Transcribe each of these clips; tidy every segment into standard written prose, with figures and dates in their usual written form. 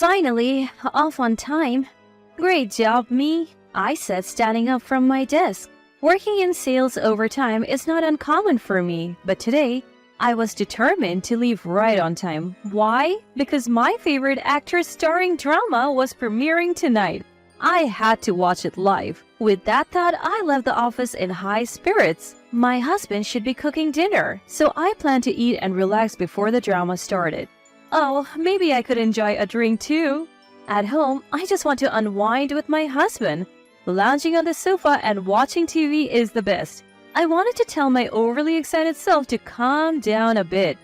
Finally, off on time. Great job, me, I said, standing up from my desk. Working in sales overtime is not uncommon for me, but today, I was determined to leave right on time. Why? Because my favorite actor's starring drama was premiering tonight. I had to watch it live. With that thought, I left the office in high spirits. My husband should be cooking dinner, so I planned to eat and relax before the drama started. Oh, maybe I could enjoy a drink too. At home, I just want to unwind with my husband. Lounging on the sofa and watching TV is the best. I wanted to tell my overly excited self to calm down a bit.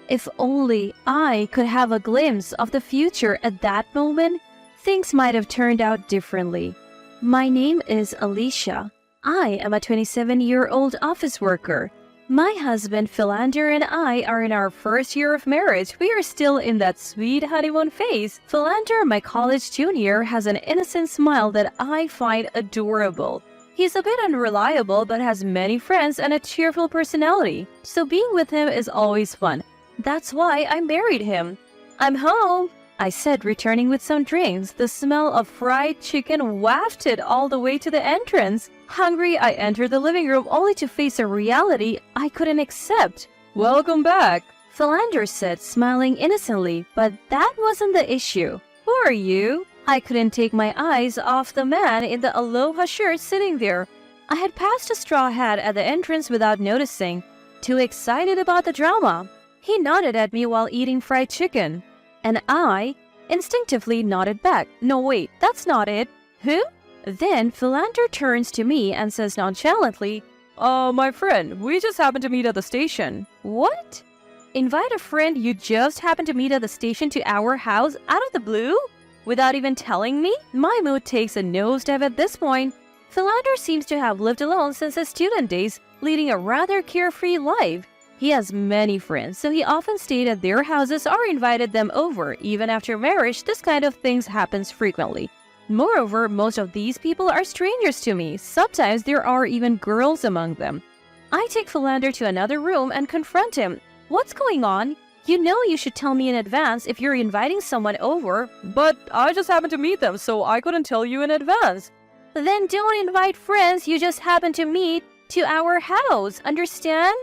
If only I could have a glimpse of the future at that moment, things might have turned out differently. My name is Alicia. I am a 27-year-old office worker. My husband Philander and I are in our first year of marriage. We are still in that sweet honeymoon phase. Philander, my college junior, has an innocent smile that I find adorable. He's a bit unreliable but has many friends and a cheerful personality, so being with him is always fun. That's why I married him. I'm home, I said, returning with some drinks. The smell of fried chicken wafted all the way to the entrance. Hungry, I entered the living room only to face a reality I couldn't accept. "Welcome back," Philander said, smiling innocently, but that wasn't the issue. "Who are you?" I couldn't take my eyes off the man in the aloha shirt sitting there. I had passed a straw hat at the entrance without noticing, too excited about the drama. He nodded at me while eating fried chicken, and I instinctively nodded back. No, wait, that's not it. Who? Then Philander turns to me and says nonchalantly, my friend, we just happened to meet at the station." What? Invite a friend you just happened to meet at the station to our house out of the blue? Without even telling me? My mood takes a nosedive at this point. Philander seems to have lived alone since his student days, leading a rather carefree life. He has many friends, so he often stayed at their houses or invited them over. Even after marriage, this kind of things happens frequently. Moreover, most of these people are strangers to me. Sometimes there are even girls among them. I take Philander to another room and confront him. "What's going on? You know you should tell me in advance if you're inviting someone over." "But I just happened to meet them, so I couldn't tell you in advance." "Then don't invite friends you just happen to meet to our house, understand?"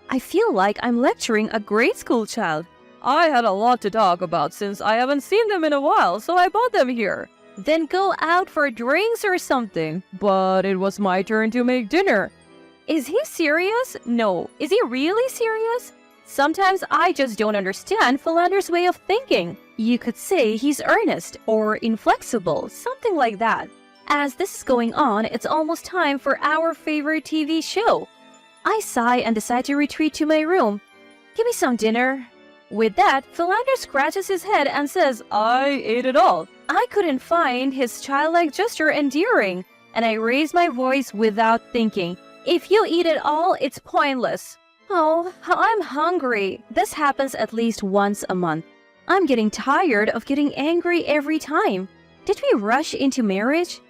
I feel like I'm lecturing a grade school child. "I had a lot to talk about since I haven't seen them in a while, so I brought them here." "Then go out for drinks or something." "But it was my turn to make dinner." Is he serious? No. Is he really serious? Sometimes I just don't understand Philander's way of thinking. You could say he's earnest or inflexible, something like that. As this is going on, it's almost time for our favorite TV show. I sigh and decide to retreat to my room. "Give me some dinner." With that, Philander scratches his head and says, "I ate it all." I couldn't find his childlike gesture endearing, and I raised my voice without thinking. "If you eat it all, it's pointless." "Oh, I'm hungry." This happens at least once a month. I'm getting tired of getting angry every time. Did we rush into marriage?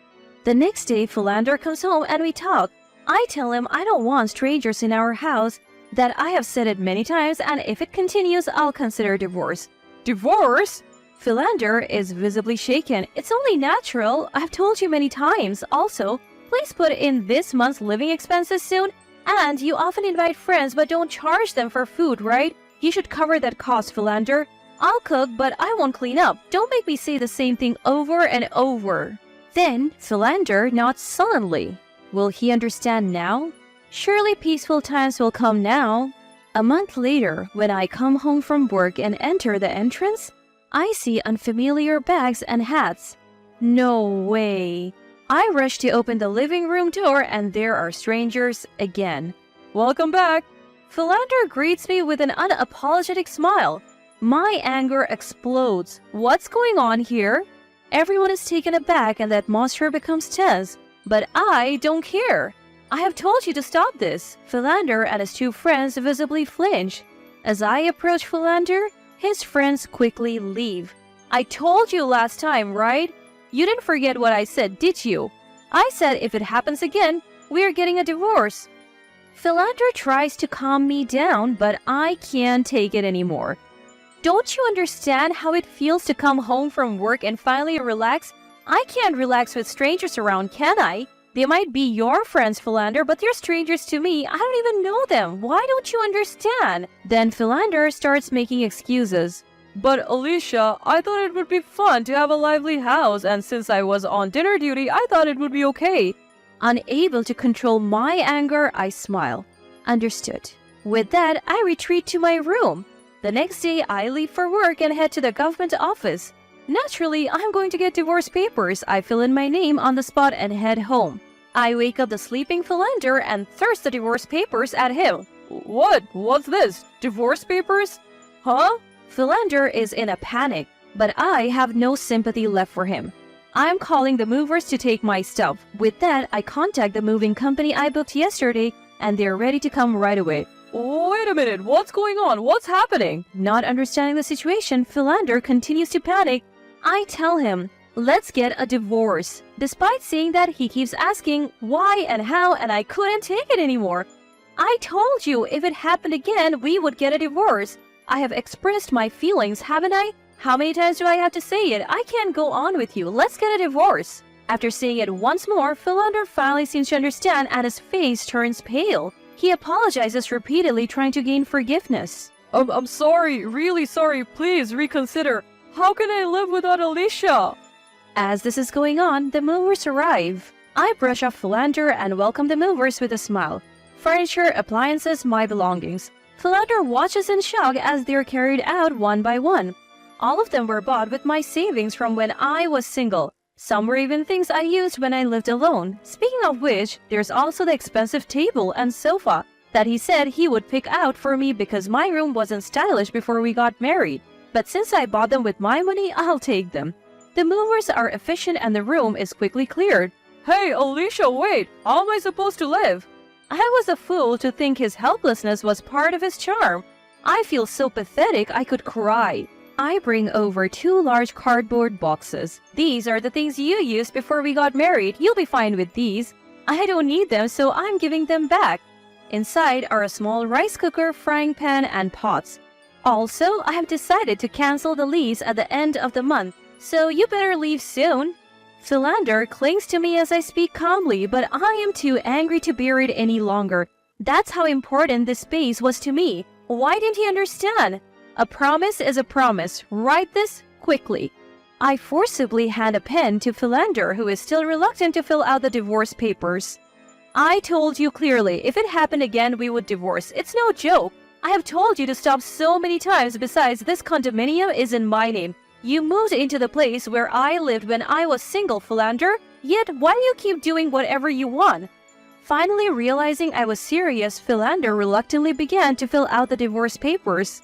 The next day, Philander comes home and we talk. I tell him I don't want strangers in our house, that I have said it many times, and if it continues, I'll consider divorce. "Divorce?" Philander is visibly shaken. "It's only natural. I've told you many times. Also, please put in this month's living expenses soon. And you often invite friends but don't charge them for food, right? You should cover that cost, Philander. I'll cook, but I won't clean up. Don't make me say the same thing over and over." Then Philander nods sullenly. Will he understand now? Surely peaceful times will come now. A month later, when I come home from work and enter the entrance, I see unfamiliar bags and hats. No way. I rush to open the living room door and there are strangers again. "Welcome back." Philander greets me with an unapologetic smile. My anger explodes. What's going on here? Everyone is taken aback and the atmosphere becomes tense. But I don't care. "I have told you to stop this." Philander and his two friends visibly flinch. As I approach Philander, his friends quickly leave. "I told you last time, right? You didn't forget what I said, did you? I said if it happens again, we're getting a divorce." Philander tries to calm me down, but I can't take it anymore. Don't you understand how it feels to come home from work and finally relax? I can't relax with strangers around, can I? They might be your friends, Philander, but they're strangers to me. I don't even know them. Why don't you understand? Then Philander starts making excuses. But Alicia, I thought it would be fun to have a lively house, and since I was on dinner duty, I thought it would be okay. Unable to control my anger, I smile. Understood. With that, I retreat to my room. The next day, I leave for work and head to the government office. Naturally, I'm going to get divorce papers. I fill in my name on the spot and head home. I wake up the sleeping Philander and thrust the divorce papers at him. What? What's this? Divorce papers? Huh? Philander is in a panic, but I have no sympathy left for him. I'm calling the movers to take my stuff. With that, I contact the moving company I booked yesterday, and they're ready to come right away. Wait a minute, what's going on? What's happening? Not understanding the situation, Philander continues to panic. I tell him, let's get a divorce. Despite saying that, he keeps asking why and how, and I couldn't take it anymore. I told you if it happened again, we would get a divorce. I have expressed my feelings, haven't I? How many times do I have to say it? I can't go on with you. Let's get a divorce. After saying it once more, Philander finally seems to understand and his face turns pale. He apologizes repeatedly, trying to gain forgiveness. I'm sorry, really sorry. Please reconsider. How can I live without Alicia? As this is going on, the movers arrive. I brush off Philander and welcome the movers with a smile. Furniture, appliances, my belongings. Philander watches in shock as they're carried out one by one. All of them were bought with my savings from when I was single. Some were even things I used when I lived alone. Speaking of which, there's also the expensive table and sofa that he said he would pick out for me because my room wasn't stylish before we got married. But since I bought them with my money, I'll take them. The movers are efficient and the room is quickly cleared. Hey, Alicia, wait! How am I supposed to live? I was a fool to think his helplessness was part of his charm. I feel so pathetic I could cry. I bring over 2 large cardboard boxes. These are the things you used before we got married. You'll be fine with these. I don't need them, so I'm giving them back. Inside are a small rice cooker, frying pan, and pots. Also, I have decided to cancel the lease at the end of the month, so you better leave soon. Philander clings to me as I speak calmly, but I am too angry to bear it any longer. That's how important this space was to me. Why didn't he understand? A promise is a promise. Write this quickly. I forcibly hand a pen to Philander, who is still reluctant to fill out the divorce papers. I told you clearly, if it happened again, we would divorce. It's no joke. I have told you to stop so many times. Besides, this condominium is in my name. You moved into the place where I lived when I was single, Philander. Yet, why do you keep doing whatever you want? Finally realizing I was serious, Philander reluctantly began to fill out the divorce papers.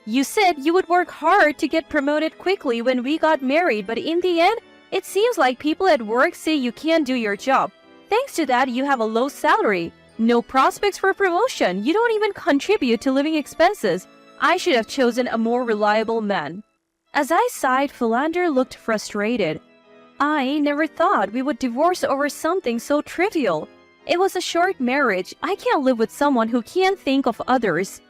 You said you would work hard to get promoted quickly when we got married, but in the end, it seems like people at work say you can't do your job. Thanks to that, you have a low salary. No prospects for promotion. You don't even contribute to living expenses. I should have chosen a more reliable man. As I sighed, Philander looked frustrated. I never thought we would divorce over something so trivial. It was a short marriage. I can't live with someone who can't think of others.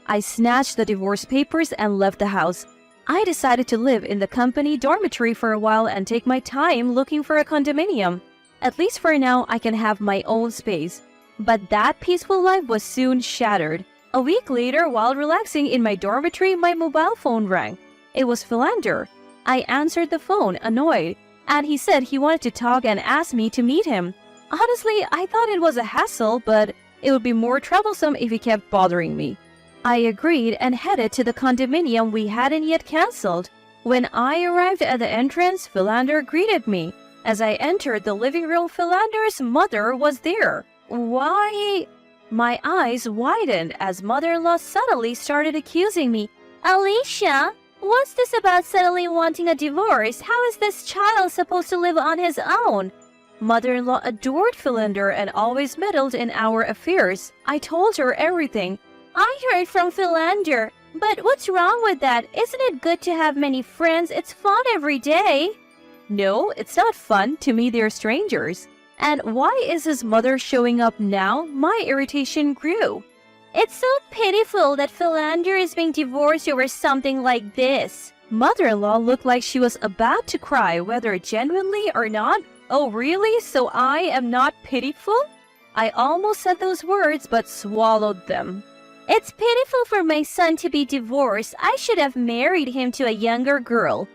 I snatched the divorce papers and left the house. I decided to live in the company dormitory for a while and take my time looking for a condominium. At least for now, I can have my own space. But that peaceful life was soon shattered. A week later, while relaxing in my dormitory, my mobile phone rang. It was Philander. I answered the phone, annoyed, and he said he wanted to talk and asked me to meet him. Honestly, I thought it was a hassle, but it would be more troublesome if he kept bothering me. I agreed and headed to the condominium we hadn't yet cancelled. When I arrived at the entrance, Philander greeted me. As I entered the living room, Philander's mother was there. Why? My eyes widened as mother-in-law suddenly started accusing me. Alicia, what's this about suddenly wanting a divorce? How is this child supposed to live on his own? Mother-in-law adored Philander and always meddled in our affairs. I told her everything. I heard from Philander. But what's wrong with that? Isn't it good to have many friends? It's fun every day. No, it's not fun. To me, they're strangers. And why is his mother showing up now? My irritation grew. It's so pitiful that Philander is being divorced over something like this. Mother-in-law looked like she was about to cry, whether genuinely or not. Oh really? So I am not pitiful? I almost said those words but swallowed them. It's pitiful for my son to be divorced. I should have married him to a younger girl.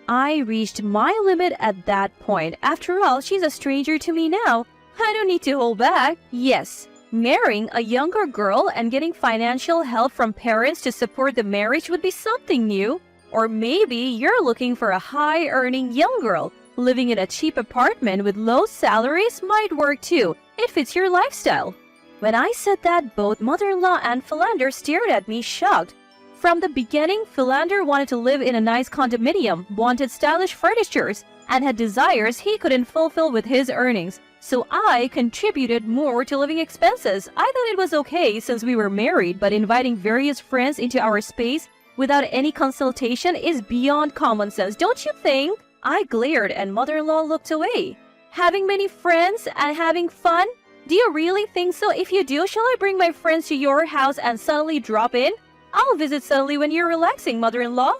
I reached my limit at that point. After all, she's a stranger to me now. I don't need to hold back. Yes, marrying a younger girl and getting financial help from parents to support the marriage would be something new. Or maybe you're looking for a high-earning young girl. Living in a cheap apartment with low salaries might work too. It fits your lifestyle. When I said that, both mother-in-law and Philander stared at me shocked. From the beginning, Philander wanted to live in a nice condominium, wanted stylish furnitures, and had desires he couldn't fulfill with his earnings. So I contributed more to living expenses. I thought it was okay since we were married, but inviting various friends into our space without any consultation is beyond common sense, don't you think? I glared and mother-in-law looked away. Having many friends and having fun? Do you really think so? If you do, shall I bring my friends to your house and suddenly drop in? I'll visit suddenly when you're relaxing, mother-in-law.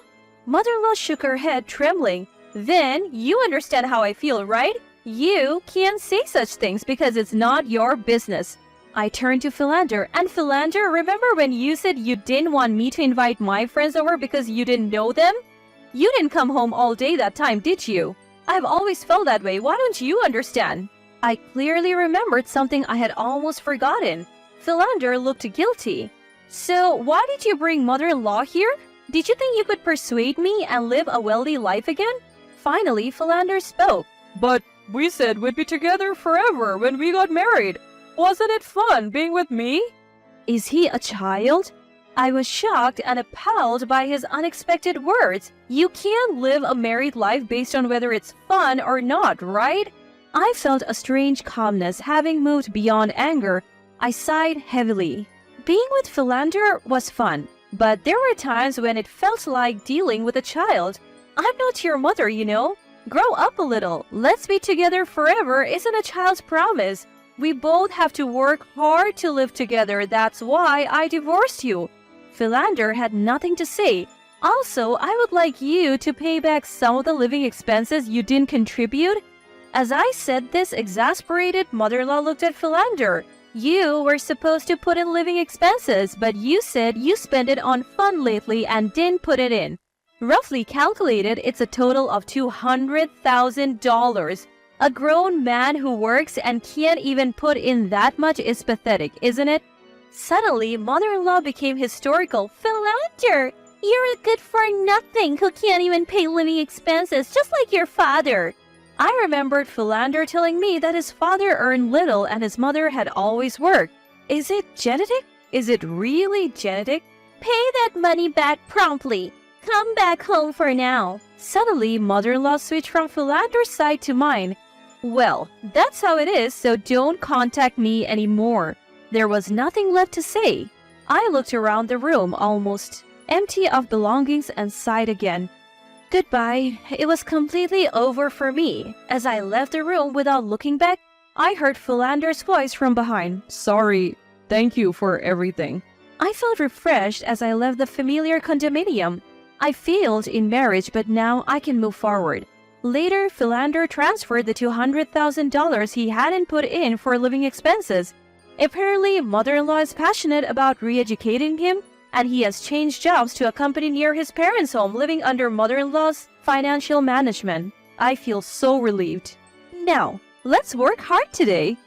Mother-in-law shook her head, trembling. Then, you understand how I feel, right? You can't say such things because it's not your business. I turned to Philander. And Philander, remember when you said you didn't want me to invite my friends over because you didn't know them? You didn't come home all day that time, did you? I've always felt that way. Why don't you understand? I clearly remembered something I had almost forgotten. Philander looked guilty. So, why did you bring mother-in-law here? Did you think you could persuade me and live a wealthy life again? Finally, Philander spoke. But we said we'd be together forever when we got married. Wasn't it fun being with me? Is he a child? I was shocked and appalled by his unexpected words. You can't live a married life based on whether it's fun or not, right? I felt a strange calmness having moved beyond anger. I sighed heavily. Being with Philander was fun, but there were times when it felt like dealing with a child. I'm not your mother, you know. Grow up a little. Let's be together forever isn't a child's promise. We both have to work hard to live together. That's why I divorced you. Philander had nothing to say. Also, I would like you to pay back some of the living expenses you didn't contribute. As I said this, exasperated mother-in-law looked at Philander. You were supposed to put in living expenses, but you said you spent it on fun lately and didn't put it in. Roughly calculated, it's a total of $200,000. A grown man who works and can't even put in that much is pathetic, isn't it? Suddenly, mother-in-law became hysterical. Philander, you're a good-for-nothing who can't even pay living expenses, just like your father. I remembered Philander telling me that his father earned little and his mother had always worked. Is it genetic? Is it really genetic? Pay that money back promptly. Come back home for now. Suddenly, mother-in-law switched from Philander's side to mine. Well, that's how it is, so don't contact me anymore. There was nothing left to say. I looked around the room, almost empty of belongings, and sighed again. Goodbye. It was completely over for me. As I left the room without looking back, I heard Philander's voice from behind. Sorry. Thank you for everything. I felt refreshed as I left the familiar condominium. I failed in marriage, but now I can move forward. Later, Philander transferred the $200,000 he hadn't put in for living expenses. Apparently, mother-in-law is passionate about re-educating him, and he has changed jobs to a company near his parents' home, living under mother-in-law's financial management. I feel so relieved. Now, let's work hard today.